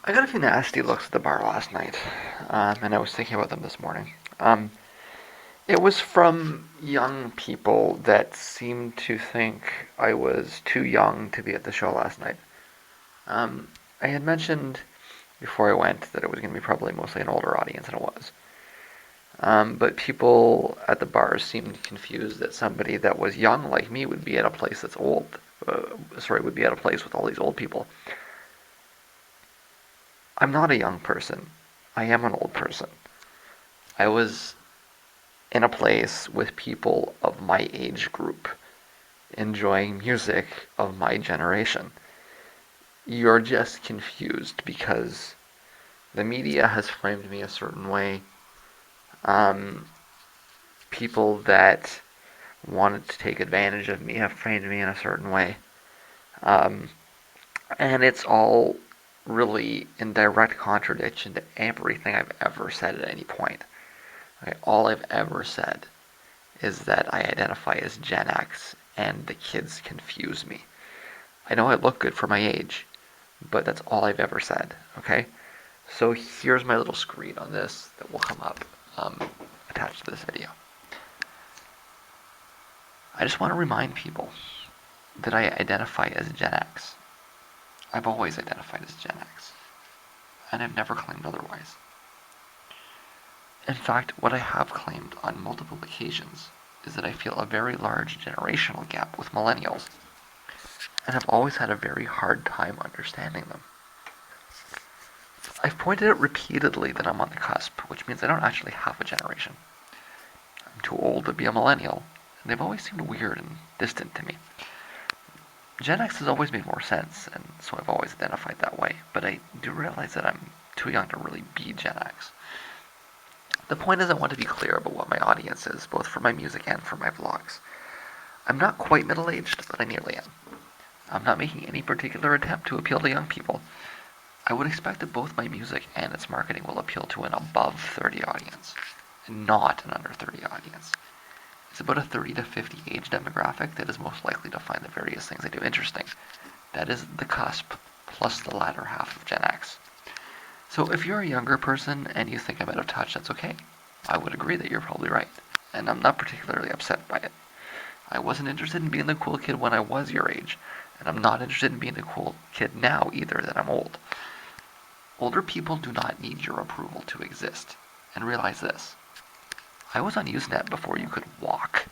I got a few nasty looks at the bar last night, and I was thinking about them this morning. Um, it was from young people that seemed to think I was too young to be at the show last night. Um, I had mentioned before I went that it was going to be probably mostly an older audience, and it was. But people at the bars seemed confused that somebody that was young like me would be at a place that's old. Would be at a place with all these old people. I'm not a young person. I am an old person. I was in a place with people of my age group enjoying music of my generation. You're just confused because the media has framed me a certain way. Um, People that wanted to take advantage of me have framed me in a certain way. Um, and it's all really in direct contradiction to everything I've ever said at any point. Okay, all I've ever said is that I identify as Gen X and the kids confuse me. I know I look good for my age, but that's all I've ever said, okay? So here's my little screen on this that will come up attached to this video. I just want to remind people that I identify as Gen X. I've always identified as Gen X, and I've never claimed otherwise. In fact, what I have claimed on multiple occasions is that I feel a very large generational gap with millennials, and have always had a very hard time understanding them. I've pointed out repeatedly that I'm on the cusp, which means I don't actually have a generation. I'm too old to be a millennial, and they've always seemed weird and distant to me. Gen X has always made more sense, and so I've always identified that way, but I do realize that I'm too young to really be Gen X. The point is I want to be clear about what my audience is, both for my music and for my vlogs. I'm not quite middle-aged, but I nearly am. I'm not making any particular attempt to appeal to young people. I would expect that both my music and its marketing will appeal to an above 30 audience, and not an under 30 audience. It's about a 30 to 50 age demographic that is most likely to find the various things I do interesting. That is the cusp, plus the latter half of Gen X. So if you're a younger person and you think I'm out of touch, that's okay. I would agree that you're probably right, and I'm not particularly upset by it. I wasn't interested in being the cool kid when I was your age, and I'm not interested in being the cool kid now either that I'm old. Older people do not need your approval to exist. And realize this. I was on Usenet before you could walk.